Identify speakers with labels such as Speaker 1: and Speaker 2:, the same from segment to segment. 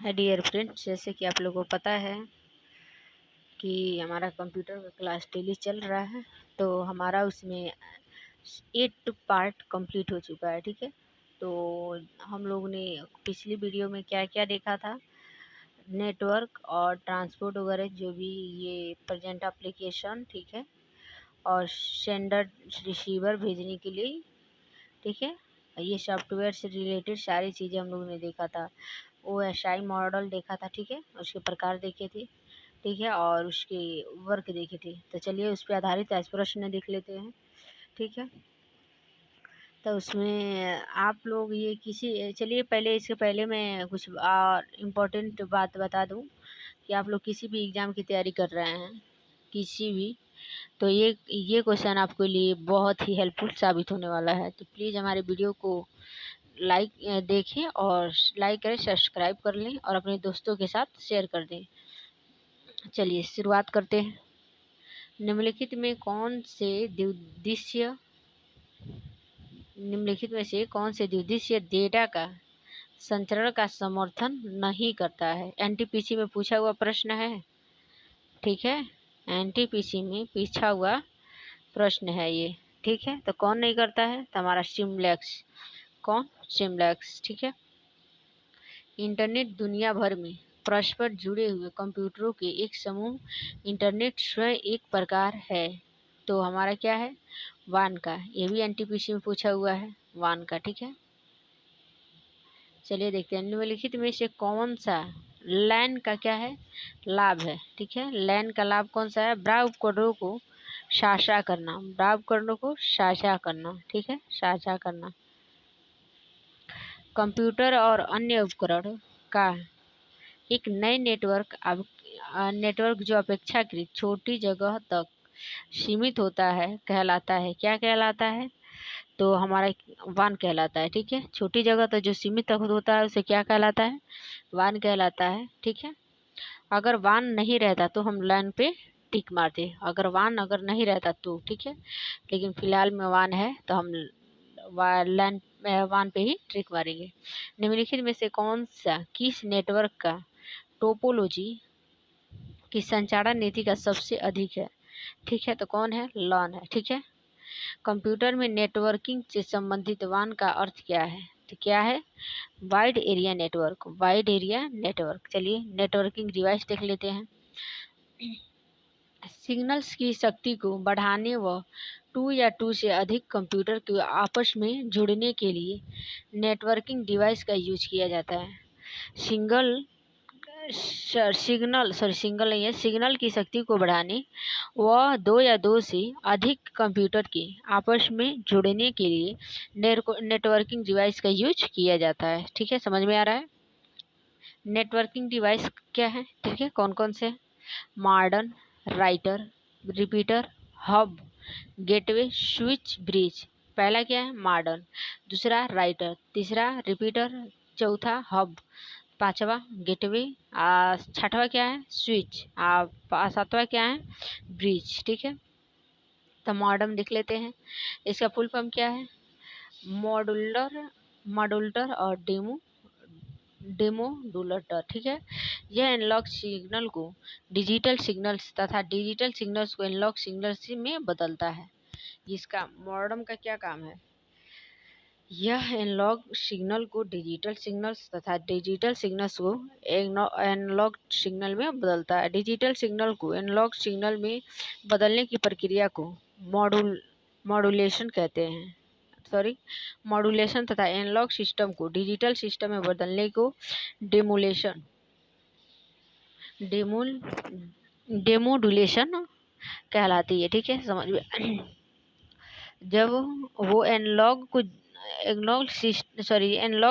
Speaker 1: Dear friends, जैसे कि आप लोगों को पता है कि हमारा कंप्यूटर का क्लास डेली चल रहा है, तो हमारा उसमें 8 पार्ट कंप्लीट हो चुका है। ठीक है, तो हम लोग ने पिछली वीडियो में क्या क्या देखा था, नेटवर्क और ट्रांसपोर्ट वगैरह, जो भी ये प्रेजेंट एप्लीकेशन, ठीक है, और सेंडर रिसीवर भेजने के लिए, ठीक है, ये सॉफ्टवेयर से रिलेटेड सारी चीज़ें हम लोगों ने देखा था। OSI मॉडल देखा था, ठीक है, उसके प्रकार देखे थे, ठीक है, और उसके वर्क देखे थे। तो चलिए उस पर आधारित आज प्रश्न देख लेते हैं। ठीक है, तो उसमें आप लोग ये चलिए पहले, इसके पहले मैं कुछ और इम्पोर्टेंट बात बता दूं कि आप लोग किसी भी एग्ज़ाम की तैयारी कर रहे हैं, किसी भी, तो ये क्वेश्चन आपके लिए बहुत ही हेल्पफुल साबित होने वाला है। तो प्लीज़ हमारे वीडियो को लाइक देखें और लाइक करें, सब्सक्राइब कर लें और अपने दोस्तों के साथ शेयर कर दें। चलिए शुरुआत करते हैं। निम्नलिखित में से कौन से द्विदिशीय डेटा का संचरण का समर्थन नहीं करता है? एनटीपीसी में पूछा हुआ प्रश्न है। ठीक है, एनटीपीसी में पूछा हुआ प्रश्न है ये। ठीक है, तो कौन नहीं करता है? तो हमारा सिम्प्लेक्स। कौन? सिम्प्लेक्स। ठीक है, इंटरनेट दुनिया भर में परस्पर जुड़े हुए कंप्यूटरों के एक समूह। इंटरनेट स्वयं एक प्रकार है, तो हमारा क्या है? वान का। ये भी एनटीपीसी में पूछा हुआ है, वान का। ठीक है, चलिए देखते हैं निम्नलिखित में से कौन सा लैन का क्या है? लाभ है। ठीक है, लैन का लाभ कौन सा है? बड़ा उपकरणों को साझा करना, बड़ा उपकरणों को साझा करना। ठीक है, साझा करना। कंप्यूटर और अन्य उपकरण का एक नए नेटवर्क जो अपेक्षाकृत छोटी जगह तक सीमित होता है कहलाता है। क्या कहलाता है? तो हमारा वान कहलाता है। ठीक है, छोटी जगह तक जो सीमित तक होता है उसे क्या कहलाता है? वान कहलाता है। ठीक है, अगर वान नहीं रहता तो हम लैन पे टिक मारते, अगर नहीं रहता तो। ठीक है, लेकिन फिलहाल में वान है तो हम लैन वान पे ही टिक मारेंगे। निम्नलिखित में से कौन सा किस नेटवर्क का टोपोलॉजी की संचारण नीति का सबसे अधिक है? ठीक है, तो कौन है? लॉन है। ठीक है, कंप्यूटर में नेटवर्किंग से संबंधित वान का अर्थ क्या है? तो क्या है? Wide area network, wide area network. चलिए नेटवर्किंग डिवाइस देख लेते हैं। सिग्नल्स की शक्ति को बढ़ाने व 2 या 2 से अधिक कंप्यूटर को आपस में जोड़ने के लिए नेटवर्किंग डिवाइस का यूज किया जाता है। सिग्नल नहीं है, सिग्नल की शक्ति को बढ़ाने व 2 या 2 से अधिक कंप्यूटर के आपस में जोड़ने के लिए नेटवर्किंग डिवाइस का यूज किया जाता है। ठीक है, समझ में आ रहा है? नेटवर्किंग डिवाइस क्या है? ठीक है, कौन कौन से? Modern, writer, repeater, hub, gateway, switch, bridge. पहला क्या है? मॉडर्न, दूसरा राइटर, तीसरा रिपीटर, चौथा हब, पांचवा गेटवे, छठवा क्या है? स्विच, सातवां क्या है? ब्रिज। ठीक है, तो मॉडर्न देख लेते हैं। इसका फुल फॉर्म क्या है? मॉड्यूलर और डेमोडुलेटर। ठीक है, यह एनालॉग सिग्नल को डिजिटल सिग्नल्स तथा डिजिटल सिग्नल्स को एनालॉग सिग्नल्स में बदलता है। इसका मॉडर्न का क्या काम है? यह एनालॉग सिग्नल को डिजिटल सिग्नल्स तथा डिजिटल सिग्नल्स को एनालॉग सिग्नल में बदलता है। डिजिटल सिग्नल को एनालॉग सिग्नल में बदलने की प्रक्रिया को मॉड्यूलेशन कहते हैं। मॉड्यूलेशन तथा एनालॉग सिस्टम को डिजिटल सिस्टम में बदलने को डेमोडुलेशन कहलाती है। ठीक है, समझ में? जब वो एनालॉग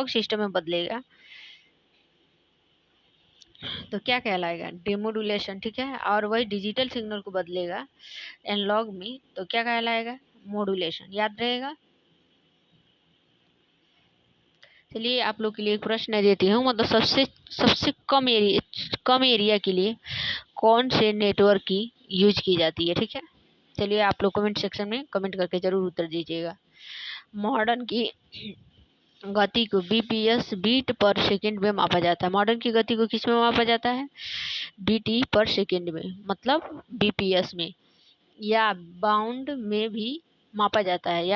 Speaker 1: सिस्टम में बदलेगा तो क्या कहलाएगा? डेमोडुलेशन। ठीक है, और वही डिजिटल सिग्नल को बदलेगा एनालॉग में तो क्या कहलाएगा? मॉड्यूलेशन। याद रहेगा? चलिए आप लोग के लिए एक प्रश्न देती हूँ, मतलब सबसे कम एरिया के लिए कौन से नेटवर्क की यूज की जाती है? ठीक है, चलिए आप लोग कमेंट सेक्शन में कमेंट करके जरूर उत्तर दीजिएगा। मॉडर्न की गति को बीपीएस बीट पर सेकंड में मापा जाता है। मॉडर्न की गति को किस में मापा जाता है? बीटी पर सेकंड में, मतलब बीपीएस में, या बाउंड में भी मापा जाता है,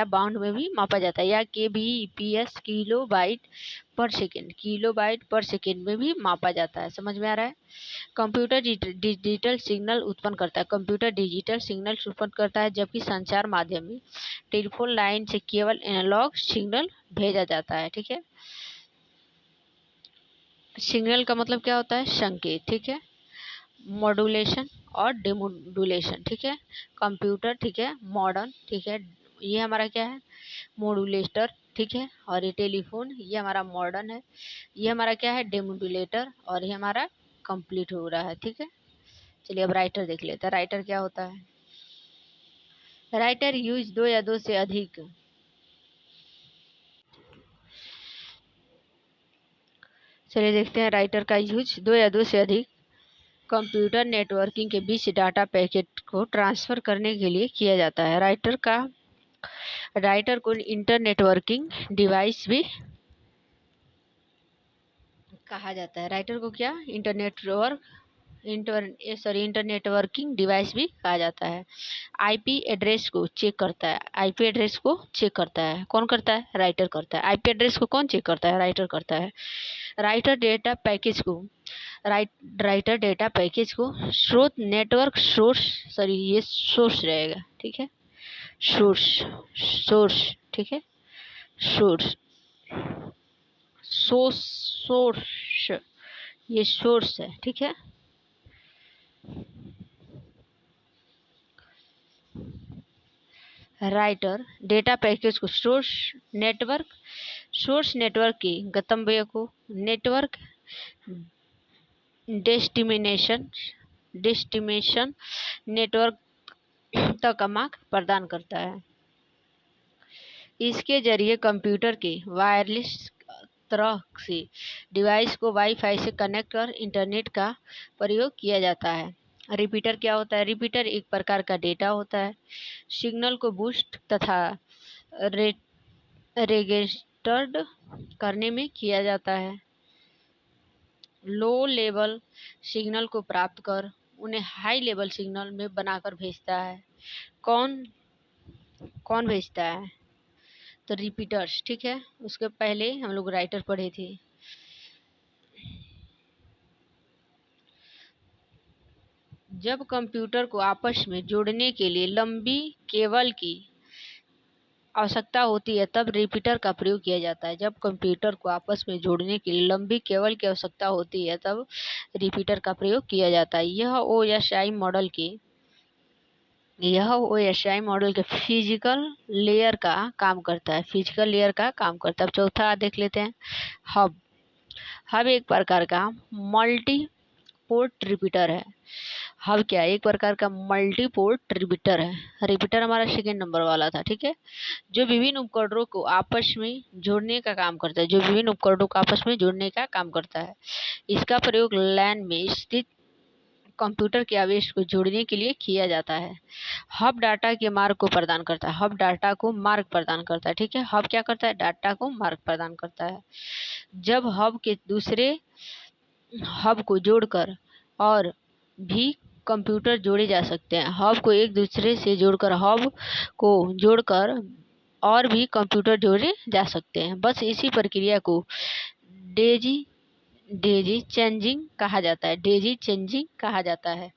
Speaker 1: या केबीपीएस किलोबाइट पर सेकंड में भी मापा जाता है। समझ में आ रहा है? कंप्यूटर डिजिटल सिग्नल उत्पन्न करता है, जबकि संचार माध्यम में टेलीफोन लाइन से केवल एनालॉग सिग्नल भेजा जाता है। ठीक है, सिग्नल का मतलब क्या होता है? संकेत। ठीक है, मॉड्यूलेशन और डिमोडुलेशन। ठीक है, कंप्यूटर, ठीक है, मॉडर्न, ठीक है, ये हमारा क्या है? मॉड्यूलेटर। ठीक है, और ये टेलीफोन, ये हमारा मॉडर्न है। ये हमारा क्या है? डेमोडुलेटर। और ये हमारा कंप्लीट हो रहा है। ठीक है, चलिए अब राइटर देख लेते हैं। राइटर क्या होता है? राइटर यूज दो या दो से अधिक चलिए देखते हैं राइटर का यूज दो या दो से अधिक कंप्यूटर नेटवर्किंग के बीच डाटा पैकेट को ट्रांसफर करने के लिए किया जाता है। राइटर को इंटर नेटवर्किंग डिवाइस भी कहा जाता है। राइटर को क्या? इंटर नेटवर्किंग डिवाइस भी कहा जाता है। आईपी एड्रेस को चेक करता है। कौन करता है? राइटर करता है। आईपी एड्रेस को कौन चेक करता है? राइटर करता है। राइटर डेटा पैकेज को राइटर डेटा पैकेज को स्रोत नेटवर्क ये सोर्स रहेगा। ठीक है, सोर्स। ठीक है, सोर्स सोर्स ये सोर्स है। ठीक है, राइटर डेटा पैकेज को सोर्स नेटवर्क की गंतव्य को नेटवर्क डेस्टिनेशन नेटवर्क तक मार्ग प्रदान करता है। इसके जरिए कंप्यूटर के वायरलेस तरह से डिवाइस को वाईफाई से कनेक्ट कर इंटरनेट का प्रयोग किया जाता है। रिपीटर क्या होता है? रिपीटर एक प्रकार का डेटा होता है, सिग्नल को बूस्ट तथा रेगिस्टर्ड करने में किया जाता है। लो लेवल सिग्नल को प्राप्त कर उन्हें हाई लेवल सिग्नल में बनाकर भेजता है। कौन भेजता है? तो रिपीटर्स। ठीक है, उसके पहले हम लोग राइटर पढ़े थे। जब कंप्यूटर को आपस में जोड़ने के लिए लंबी केबल की आवश्यकता होती है तब रिपीटर का प्रयोग किया जाता है। जब कंप्यूटर को आपस में जोड़ने के लिए लंबी केबल की आवश्यकता होती है तब रिपीटर का प्रयोग किया जाता है। यह ओएसआई मॉडल के फिजिकल लेयर का काम करता है। अब चौथा देख लेते हैं, हब एक प्रकार का मल्टी पोर्ट रिपीटर है। हब क्या? एक प्रकार का मल्टी पोर्ट रिपीटर है। रिपीटर हमारा सेकेंड नंबर वाला था। ठीक है, जो विभिन्न उपकरणों को आपस में जोड़ने का काम करता है। इसका प्रयोग लैन में स्थित कंप्यूटर के आवेश को जोड़ने के लिए किया जाता है। हब डाटा के मार्ग को प्रदान करता है। ठीक है, हब क्या करता है? डाटा को मार्ग प्रदान करता है। जब हब के दूसरे हब को जोड़कर और भी कंप्यूटर जोड़े जा सकते हैं। हब को एक दूसरे से जोड़कर और भी कंप्यूटर जोड़े जा सकते हैं। बस इसी प्रक्रिया को डेजी चेंजिंग कहा जाता है।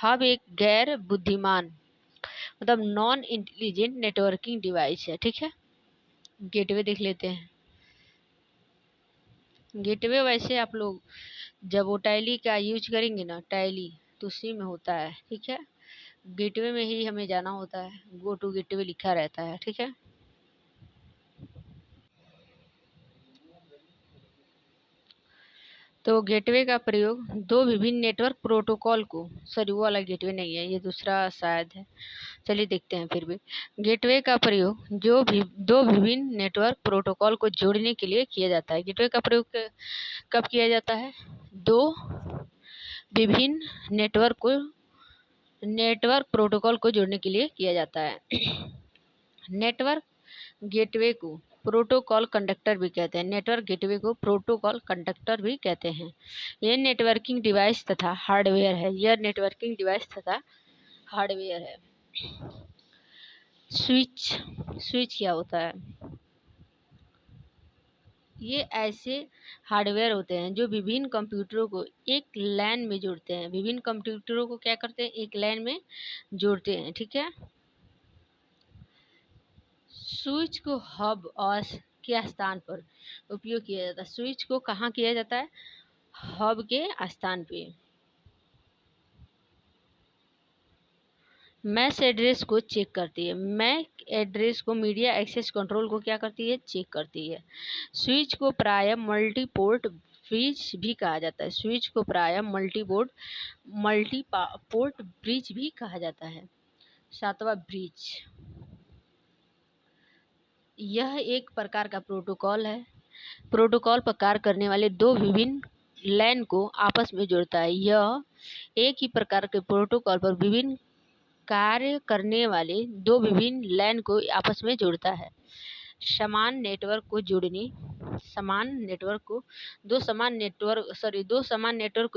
Speaker 1: हब एक गैर बुद्धिमान मतलब नॉन इंटेलिजेंट नेटवर्किंग डिवाइस है। ठीक है, गेटवे देख लेते हैं। गेटवे वैसे आप लोग जब वो टैली का यूज करेंगे ना, टैली तो उसी में होता है। ठीक है, गेटवे में ही हमें जाना होता है, गो टू गेटवे लिखा रहता है। ठीक है, तो गेटवे का प्रयोग दो विभिन्न नेटवर्क प्रोटोकॉल को, सॉरी वो वाला गेटवे नहीं है, ये दूसरा शायद है। चलिए देखते हैं। फिर भी गेटवे का प्रयोग दो विभिन्न नेटवर्क प्रोटोकॉल को जोड़ने के लिए किया जाता है। गेटवे का प्रयोग कब किया जाता है? दो विभिन्न नेटवर्क प्रोटोकॉल को जोड़ने के लिए किया जाता है। नेटवर्क गेटवे को प्रोटोकॉल कंडक्टर भी कहते हैं। नेटवर्क गेटवे को प्रोटोकॉल कंडक्टर भी कहते हैं। यह नेटवर्किंग डिवाइस तथा हार्डवेयर है। यह नेटवर्किंग डिवाइस तथा हार्डवेयर है। स्विच क्या होता है? ये ऐसे हार्डवेयर होते हैं जो विभिन्न कंप्यूटरों को एक लैन में जोड़ते हैं। विभिन्न कंप्यूटरों को क्या करते हैं? एक लैन में जोड़ते हैं। ठीक है। स्विच को हब और के स्थान पर उपयोग किया जाता है। स्विच को कहाँ किया जाता है? हब के स्थान पे। मैक एड्रेस को चेक करती है। मैक एड्रेस को मीडिया एक्सेस कंट्रोल को क्या करती है? चेक करती है। स्विच को प्रायः मल्टीपोर्ट ब्रिज भी कहा जाता है। स्विच को प्रायः मल्टीपोर्ट ब्रिज भी कहा जाता है। 7वां ब्रिज। यह एक प्रकार का प्रोटोकॉल है। प्रोटोकॉल पर कार्य करने वाले दो विभिन्न लैन को आपस में जोड़ता है। यह एक ही प्रकार के प्रोटोकॉल पर विभिन्न कार्य करने वाले दो विभिन्न लैन को आपस में जोड़ता है। दो समान नेटवर्क को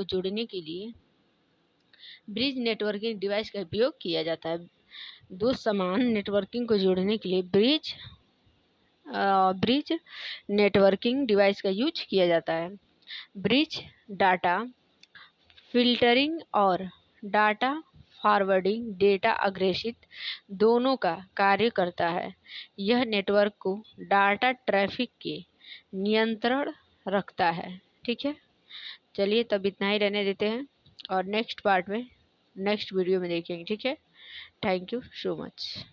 Speaker 1: जोड़ने के लिए ब्रिज नेटवर्किंग डिवाइस का उपयोग किया जाता है। दो समान नेटवर्किंग को जोड़ने के लिए ब्रिज नेटवर्किंग डिवाइस का यूज किया जाता है। ब्रिज डाटा फिल्टरिंग और डाटा फॉरवर्डिंग, डेटा अग्रेषित दोनों का कार्य करता है। यह नेटवर्क को डाटा ट्रैफिक के नियंत्रण रखता है। ठीक है, चलिए तब इतना ही रहने देते हैं और नेक्स्ट वीडियो में देखेंगे। ठीक है, थैंक यू सो मच।